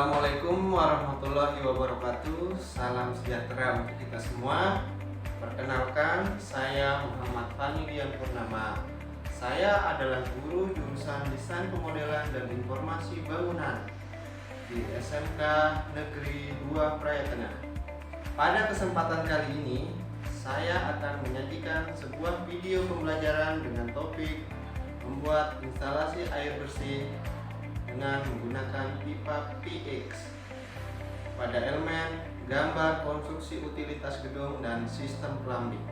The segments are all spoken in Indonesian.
Assalamualaikum warahmatullahi wabarakatuh. Salam sejahtera untuk kita semua. Perkenalkan, saya Muhammad Fani Dian Purnama. Saya adalah guru jurusan Desain Pemodelan dan Informasi Bangunan di SMK Negeri 2 Praia Tengah. Pada kesempatan kali ini, saya akan menyajikan sebuah video pembelajaran dengan topik membuat instalasi air bersih dengan menggunakan pipa PX pada elemen, gambar, konstruksi utilitas gedung, dan sistem plumbing.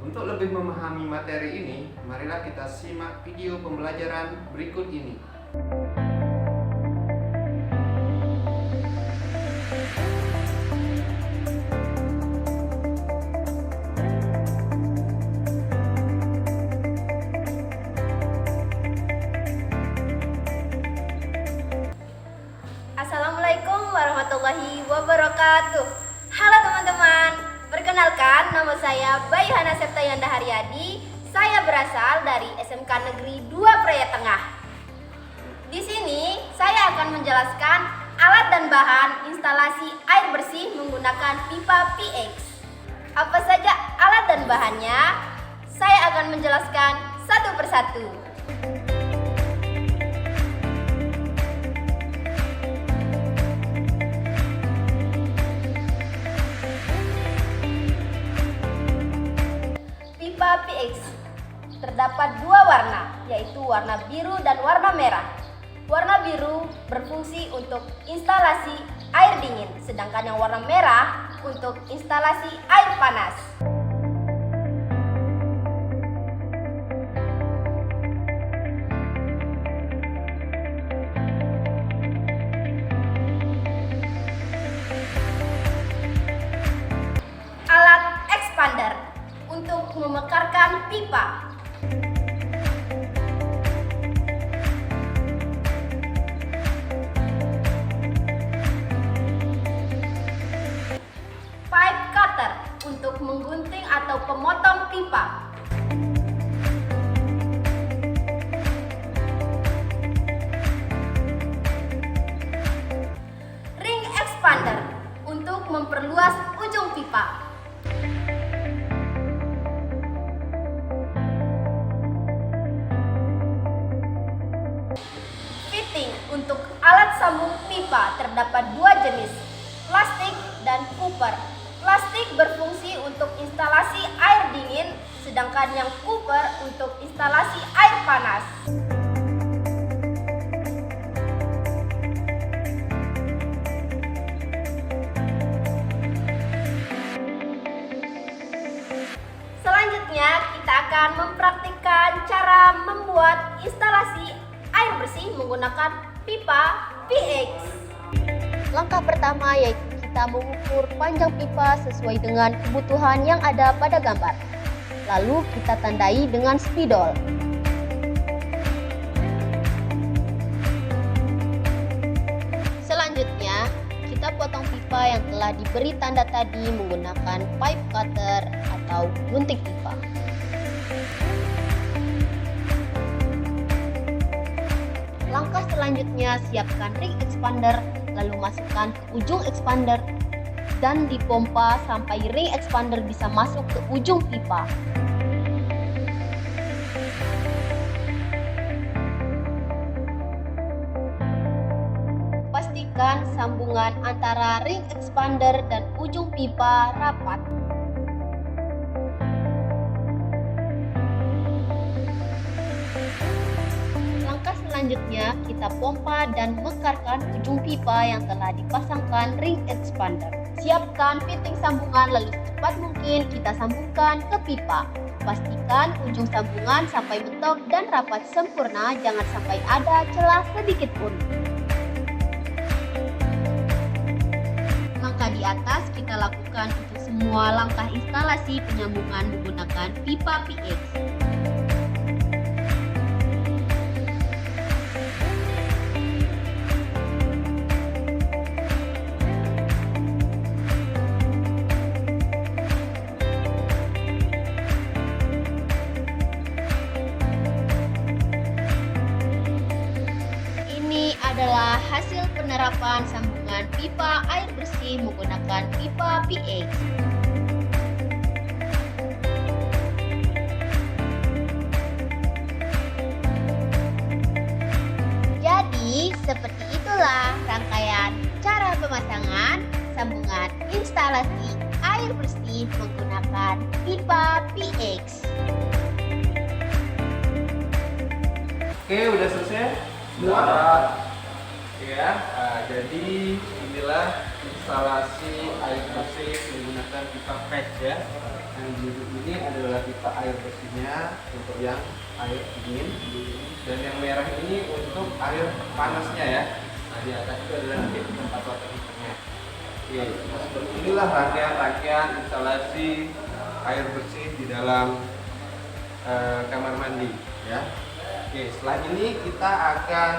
Untuk lebih memahami materi ini, marilah kita simak video pembelajaran berikut ini. Assalamualaikum warahmatullahi wabarakatuh. Halo teman-teman, perkenalkan nama saya Bayhana Septayanda Haryadi. Saya berasal dari SMK Negeri 2 Praia Tengah. Di sini saya akan menjelaskan alat dan bahan instalasi air bersih menggunakan pipa PX. Apa saja alat dan bahannya? Saya akan menjelaskan satu persatu. Pipa PX terdapat dua warna, yaitu warna biru dan warna merah. Warna biru berfungsi untuk instalasi air dingin, sedangkan yang warna merah untuk instalasi air panas. Alat expander untuk memekarkan pipa. Pipe cutter untuk menggunting atau pemotong pipa. Ring expander untuk memperluas ujung pipa. Untuk alat sambung pipa terdapat dua jenis, plastik dan copper. Plastik berfungsi untuk instalasi air dingin, sedangkan yang copper untuk instalasi air panas. Selanjutnya kita akan mempraktikkan cara membuat instalasi air bersih menggunakan pipa PX. Langkah pertama yaitu kita mengukur panjang pipa sesuai dengan kebutuhan yang ada pada gambar. Lalu kita tandai dengan spidol. Selanjutnya, kita potong pipa yang telah diberi tanda tadi menggunakan pipe cutter atau gunting pipa. Langkah selanjutnya, siapkan ring expander, lalu masukkan ke ujung expander dan dipompa sampai ring expander bisa masuk ke ujung pipa. Pastikan sambungan antara ring expander dan ujung pipa rapat. Selanjutnya, kita pompa dan mekarkan ujung pipa yang telah dipasangkan ring expander. Siapkan fitting sambungan, lalu secepat mungkin kita sambungkan ke pipa. Pastikan ujung sambungan sampai mentok dan rapat sempurna, jangan sampai ada celah sedikit pun. Langkah di atas kita lakukan untuk semua langkah instalasi penyambungan menggunakan pipa PX. adalah hasil penerapan sambungan pipa air bersih menggunakan pipa PX. Jadi, seperti itulah rangkaian cara pemasangan sambungan instalasi air bersih menggunakan pipa PX. Oke, udah selesai semua. Ya, jadi inilah instalasi air bersih menggunakan pipa PEX ya. Yang biru ini adalah pipa air bersihnya untuk yang air dingin, dan yang merah ini untuk air panasnya ya. Nah, di atas itu adalah nanti tempat water heaternya. Oke, nah seperti inilah rangkaian instalasi air bersih di dalam kamar mandi ya. Oke, setelah ini kita akan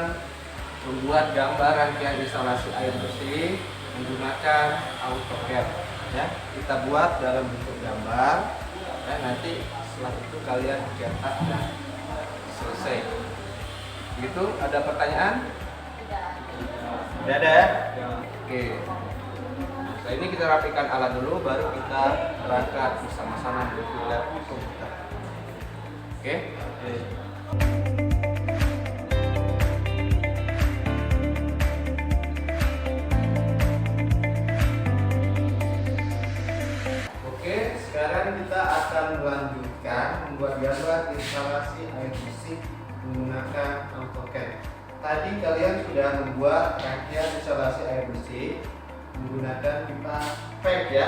membuat gambar rangkaian instalasi air bersih menggunakan AutoCAD ya. Kita buat dalam bentuk gambar ya, nanti setelah itu kalian cetak dan selesai. Gitu, ada pertanyaan? Tidak ada ya? Oke. Setelah ini kita rapikan alat dulu, baru kita berangkat bersama-sama menuju lab komputer. Oke? Oke, sekarang kita akan melanjutkan membuat gambar instalasi air bersih menggunakan AutoCAD. Tadi kalian sudah membuat rangkaian instalasi air bersih menggunakan pipa PEX ya.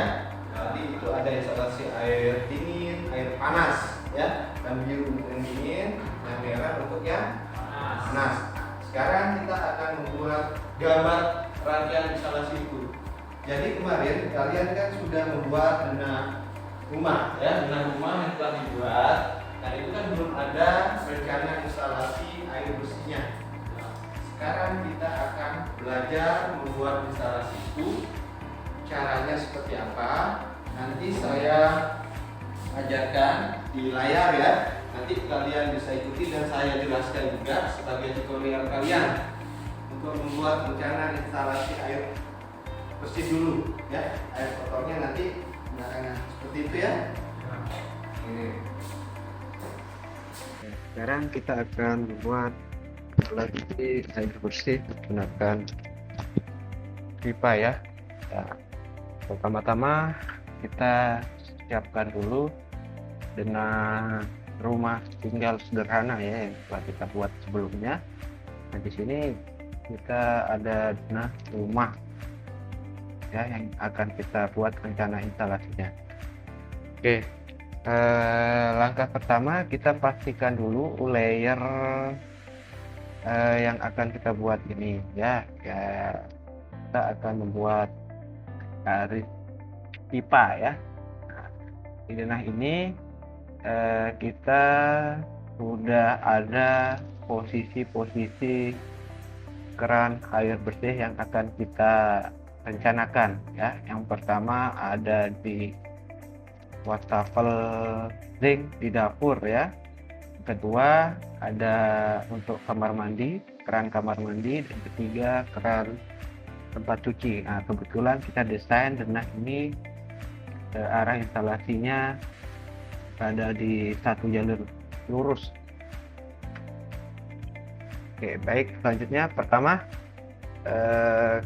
Jadi itu ada instalasi air dingin, air panas ya. Yang biru untuk yang dingin, yang merah untuk yang panas. Sekarang kita akan membuat gambar rangkaian instalasi itu. Jadi kemarin kalian kan sudah membuat denah rumah ya, denah rumah yang telah dibuat. Dan itu kan belum ada rencana instalasi air bersihnya. Sekarang kita akan belajar membuat instalasi itu, caranya seperti apa. Nanti saya ajarkan di layar ya. Nanti kalian bisa ikuti dan saya jelaskan juga sebagai tutorial kalian untuk membuat rencana instalasi air bersih dulu ya. Air kotornya nanti belakangan seperti itu ya. Ini. Sekarang kita akan membuat instalasi air bersih menggunakan pipa ya. Pertama-tama kita siapkan dulu denah rumah tinggal sederhana ya yang telah kita buat sebelumnya. Nah di sini kita ada denah rumah ya yang akan kita buat rencana instalasinya. Oke, langkah pertama kita pastikan dulu layer yang akan kita buat ini ya. Kita akan membuat garis pipa ya. Nah, di denah ini kita sudah ada posisi-posisi keran air bersih yang akan kita rencanakan ya. Yang pertama ada di wastafel zinc di dapur ya. Kedua ada untuk kamar mandi, keran kamar mandi, dan ketiga keran tempat cuci. Nah kebetulan kita desain denah ini arah instalasinya ada di satu jalur lurus. Oke baik, selanjutnya pertama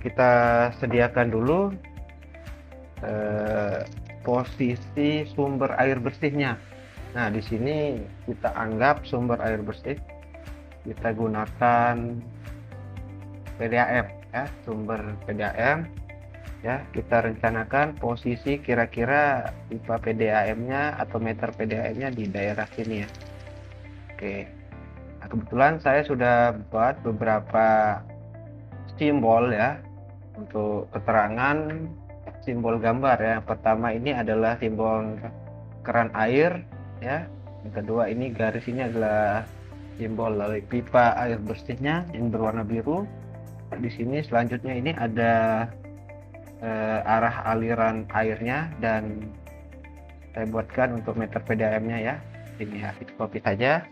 kita sediakan dulu posisi sumber air bersihnya. Nah di sini kita anggap sumber air bersih kita gunakan PDAM ya, sumber PDAM ya. Kita rencanakan posisi kira-kira pipa PDAM-nya atau meter PDAM-nya di daerah sini ya. Oke, nah, kebetulan saya sudah buat beberapa simbol ya untuk keterangan simbol gambar ya. Yang pertama ini adalah simbol keran air ya. Yang kedua ini garis ini adalah simbol dari pipa air bersihnya yang berwarna biru. Di sini selanjutnya ini ada arah aliran airnya dan saya buatkan untuk meter PDAM-nya ya. Ini ya, kita copy saja,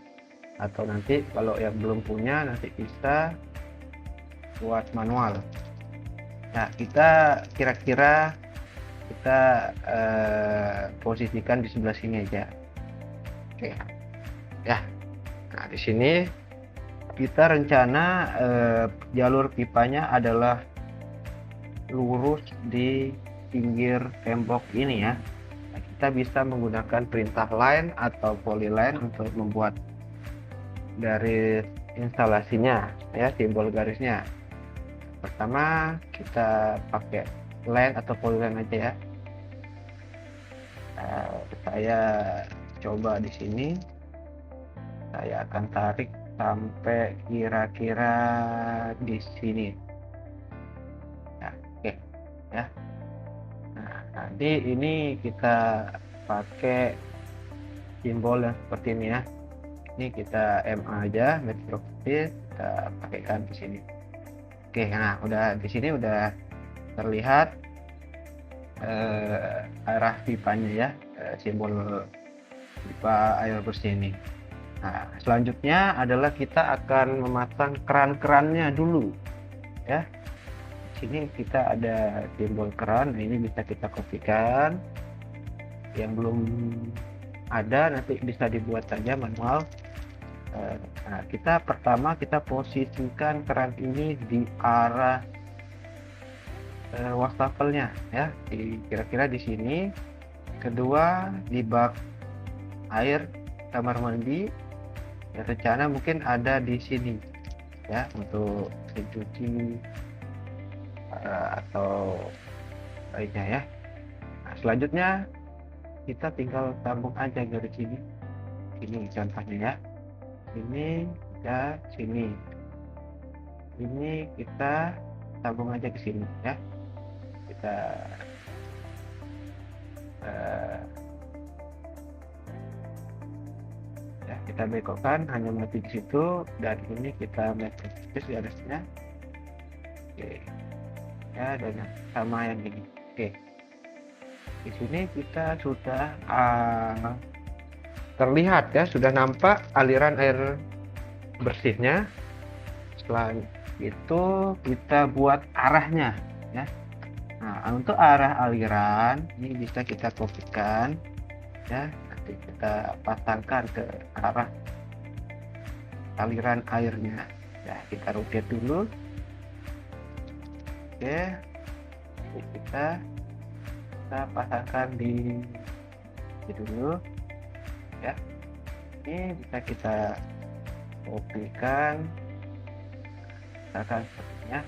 atau nanti kalau yang belum punya nanti bisa buat manual. Nah, kita kira-kira kita posisikan di sebelah sini aja. Oke. Ya. Nah, di sini kita rencana jalur pipanya adalah lurus di pinggir tembok ini ya. Nah, kita bisa menggunakan perintah line atau polyline untuk membuat garis instalasinya ya, simbol garisnya. Pertama kita pakai line atau polyline aja ya. Saya coba di sini, saya akan tarik sampai kira-kira di sini. Nah, oke ya. Nah, nanti ini kita pakai simbol yang seperti ini ya. Ini kita MA aja, metric space, kita pakaikan di sini. Oke, nah udah di sini udah terlihat arah pipanya ya, simbol pipa air bersih ini. Nah, selanjutnya adalah kita akan memasang keran-kerannya dulu ya. Sini kita ada simbol keran, nah, ini bisa kita kopikan. Yang belum ada nanti bisa dibuat saja manual. Nah, pertama kita posisikan keran ini di arah wastafelnya ya, kira-kira di sini. Kedua di bak air kamar mandi, ya, rencana mungkin ada di sini ya untuk dicuci atau lainnya ya. Nah, selanjutnya kita tinggal sambung aja garis ini contohnya ya. Ini ya, sini ini kita sambung aja ke sini ya. Kita ya, kita bekokkan hanya mati di situ, dan ini kita metric space garisnya. Oke ya, dan sama yang ini. Oke, di sini kita sudah terlihat ya, sudah nampak aliran air bersihnya. Setelah itu kita buat arahnya ya. Nah, untuk arah aliran ini bisa kita kopikan ya, nanti kita pasangkan ke arah aliran airnya ya. Kita rotate dulu. Oke, kita pasangkan di dulu ya. Ini bisa kita kopikan, misalkan sepertinya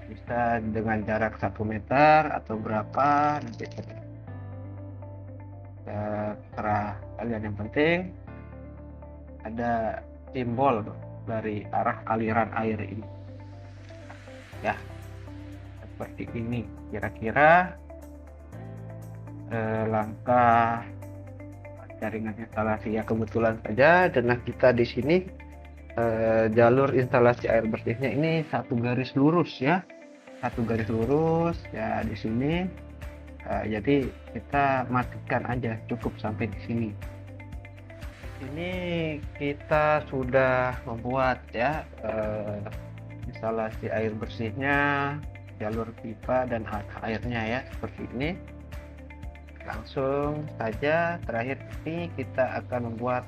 bisa dengan jarak 1 meter atau berapa, nanti terserah kalian. Yang penting ada simbol dari arah aliran air ini ya, seperti ini kira-kira langkah jaringan instalasi ya. Kebetulan saja denah kita di sini jalur instalasi air bersihnya ini satu garis lurus ya, ya di sini. Jadi kita matikan aja, cukup sampai di sini. Ini kita sudah membuat ya instalasi air bersihnya, jalur pipa dan airnya ya, seperti ini. Langsung saja terakhir ini kita akan membuat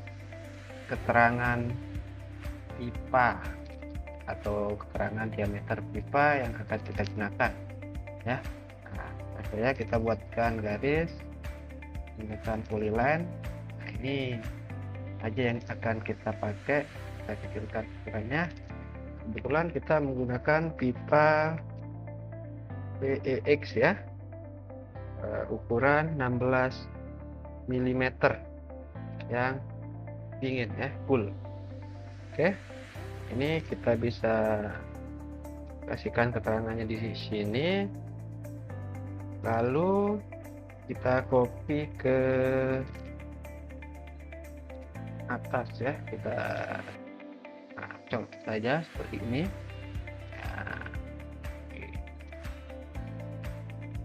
keterangan pipa atau keterangan diameter pipa yang akan kita gunakan ya. Nah, saya kita buatkan garis menggunakan polyline. Nah, ini aja yang akan kita pakai. Kita kecilkan ukurannya. Kebetulan kita menggunakan pipa PEX ya, ukuran 16 mm yang dingin ya, full. Oke, ini kita bisa kasihkan keterangannya di sini, lalu kita copy ke atas ya. Kita coba saja seperti ini ya.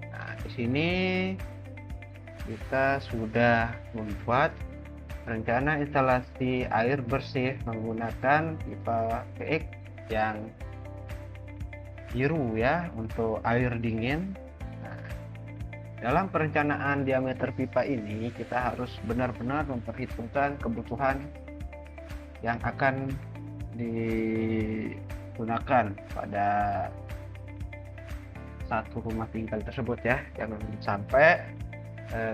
Nah, di sini kita sudah membuat rencana instalasi air bersih menggunakan pipa PX yang biru ya untuk air dingin. Nah, dalam perencanaan diameter pipa ini kita harus benar-benar memperhitungkan kebutuhan yang akan digunakan pada satu rumah tinggal tersebut ya. Jangan sampai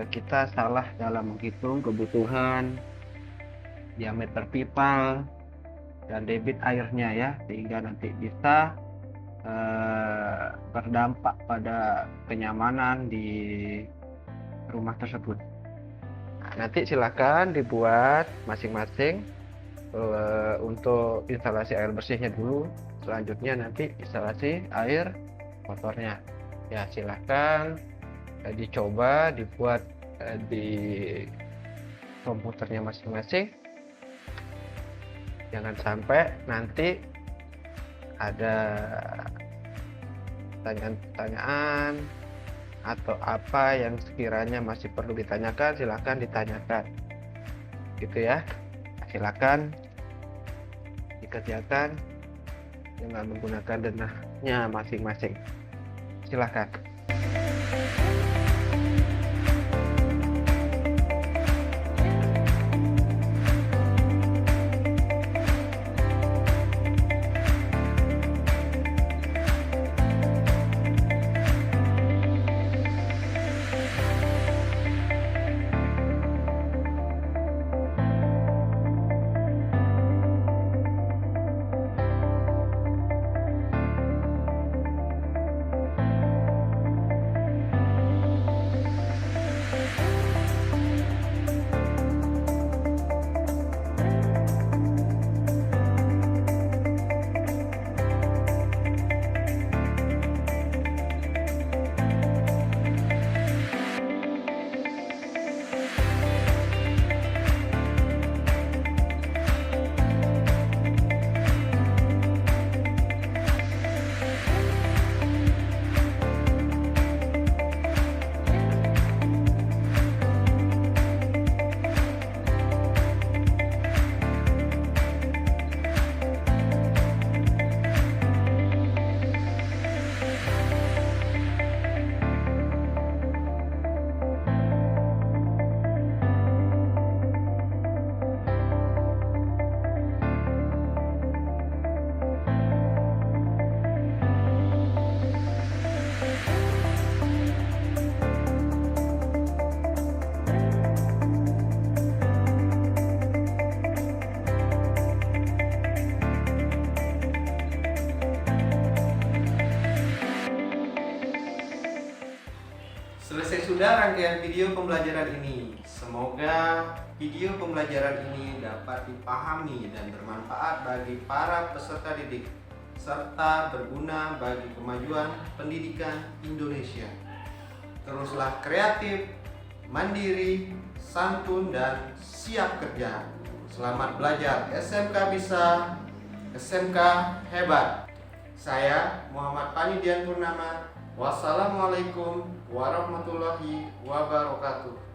kita salah dalam menghitung kebutuhan diameter pipa dan debit airnya ya, sehingga nanti bisa berdampak pada kenyamanan di rumah tersebut. Nah, nanti silakan dibuat masing-masing untuk instalasi air bersihnya dulu, selanjutnya nanti instalasi air kotornya ya. Silakan dicoba dibuat di komputernya masing-masing. Jangan sampai nanti ada pertanyaan-pertanyaan atau apa yang sekiranya masih perlu ditanyakan, silakan ditanyakan gitu ya. Silakan dikerjakan dengan menggunakan denahnya masing-masing. Silakan. Selesai sudah rangkaian video pembelajaran ini. Semoga video pembelajaran ini dapat dipahami dan bermanfaat bagi para peserta didik, serta berguna bagi kemajuan pendidikan Indonesia. Teruslah kreatif, mandiri, santun, dan siap kerja. Selamat belajar. SMK bisa, SMK hebat. Saya Muhammad Pani Dian Purnama. Wassalamualaikum warahmatullahi wabarakatuh.